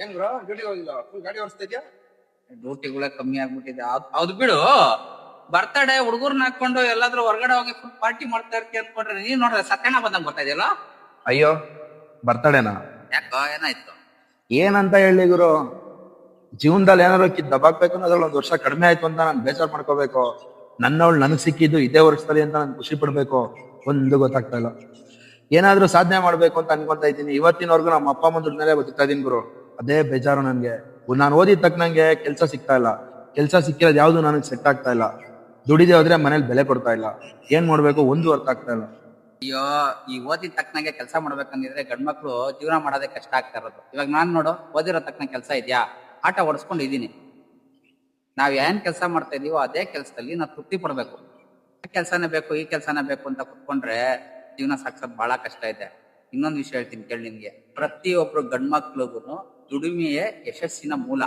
ಏನ್ ಬ್ರೋ ಡ್ಯೂಟಿಗೆ ಹೋಗಿಲ್ಲ, ಫುಲ್ ಗಾಡಿ ಓಡಿಸ್ತಾ ಇದ್ಯಾ? ಡ್ಯೂಟಿಗಳೇ ಕಮ್ಮಿ ಆಗ್ಬಿಟ್ಟಿದೆ. ಹೌದು ಬಿಡು. ಬರ್ತಡೇ ಹುಡುಗರ್ನ ಹಾಕೊಂಡು ಎಲ್ಲಾದ್ರೂ ಹೊರಗಡೆ ಹೋಗಿ ಫುಲ್ ಪಾರ್ಟಿ ಮಾಡ್ತಾ ಇರ್ತೀಯ ಅನ್ಕೊಂಡ್ರೆ ನೀನ್ ನೋಡ್ರೆ ಸತ್ಯನ ಬಂದಂಗ್ ಬರ್ತಾ ಇದೆಯಲ್ಲ. ಅಯ್ಯೋ, ಬರ್ತಡೇನಾ? ಯಾಕೋ ಏನಾಯ್ತು? ಏನಂತ ಹೇಳಿ ಗುರು, ಜೀವನದಲ್ಲಿ ಏನಾದ್ರು ದಬಾಕ್ಬೇಕು ಅನ್ನೋದ್ರಲ್ಲಿ ಒಂದ್ ವರ್ಷ ಕಡಿಮೆ ಆಯ್ತು ಅಂತ ನಾನು ಬೇಜಾರ್ ಮಾಡ್ಕೋಬೇಕು, ನನ್ನವಳು ನನಗ್ ಸಿಕ್ಕಿದ್ದು ಇದೇ ವರ್ಷದಲ್ಲಿ ಅಂತ ನಾನು ಖುಷಿ ಪಡ್ಬೇಕು, ಒಂದು ಗೊತ್ತಾಗ್ತಾ ಇಲ್ಲ. ಏನಾದ್ರೂ ಸಾಧನೆ ಮಾಡ್ಬೇಕು ಅಂತ ಅನ್ಕೊಂತ ಇದ್ದೀನಿ. ಇವತ್ತಿನವರೆಗೂ ನಮ್ಮ ಅಪ್ಪ ಅಮ್ಮ ದುಡ್ಡು ಮೇಲೆ ಬದುಕ್ತಾ ಇದೀನಿ ಗುರು. ಅದೇ ಬೇಜಾರು ನನ್ಗೆ. ನಾನು ಓದಿದ ತಕ್ಕನಂಗೆ ಕೆಲ್ಸ ಸಿಗ್ತಾ ಇಲ್ಲ. ಕೆಲ್ಸ ಸಿಕ್ಕಿರೋದು ಯಾವ್ದು ನನಗೆ ಸೆಟ್ ಆಗ್ತಾ ಇಲ್ಲ. ದುಡಿದೆ ಹೋದ್ರೆ ಮನೇಲಿ ಬೆಲೆ ಕೊಡ್ತಾ ಇಲ್ಲ. ಏನ್ ಮಾಡ್ಬೇಕು ಒಂದು ಅರ್ಥ ಆಗ್ತಾ ಇಲ್ಲ. ಅಯ್ಯೋ, ಈ ಓದಿದ ತಕ್ಕನಾಗೆ ಕೆಲಸ ಮಾಡ್ಬೇಕಂದಿದ್ರೆ ಗಂಡ್ಮಕ್ಳು ಜೀವನ ಮಾಡೋದೇ ಕಷ್ಟ ಆಗ್ತಾ ಇರೋದು. ಇವಾಗ ನಾನ್ ನೋಡು, ಓದಿರೋ ತಕ್ಕನ ಕೆಲಸ ಇದೆಯಾ, ಆಟ ಓಡಿಸ್ಕೊಂಡು ಇದೀನಿ. ನಾವ್ ಏನ್ ಕೆಲಸ ಮಾಡ್ತಾ ಇದೀವೋ ಅದೇ ಕೆಲಸದಲ್ಲಿ ನಾವು ತೃಪ್ತಿ ಪಡ್ಬೇಕು. ಕೆಲ್ಸನೇ ಬೇಕು, ಈ ಕೆಲ್ಸನೇ ಬೇಕು ಅಂತ ಕುತ್ಕೊಂಡ್ರೆ ಜೀವನ ಸಾಗ್ಸೋದ್ ಬಹಳ ಕಷ್ಟ ಇದೆ. ಇನ್ನೊಂದು ವಿಷಯ ಹೇಳ್ತೀನಿ ಕೇಳಿ ನಿನ್ಗೆ. ಪ್ರತಿಯೊಬ್ರು ಗಂಡ್ಮಕ್ಳಿಗೂ ದುಡಿಮೆಯೇ ಯಶಸ್ಸಿನ ಮೂಲ.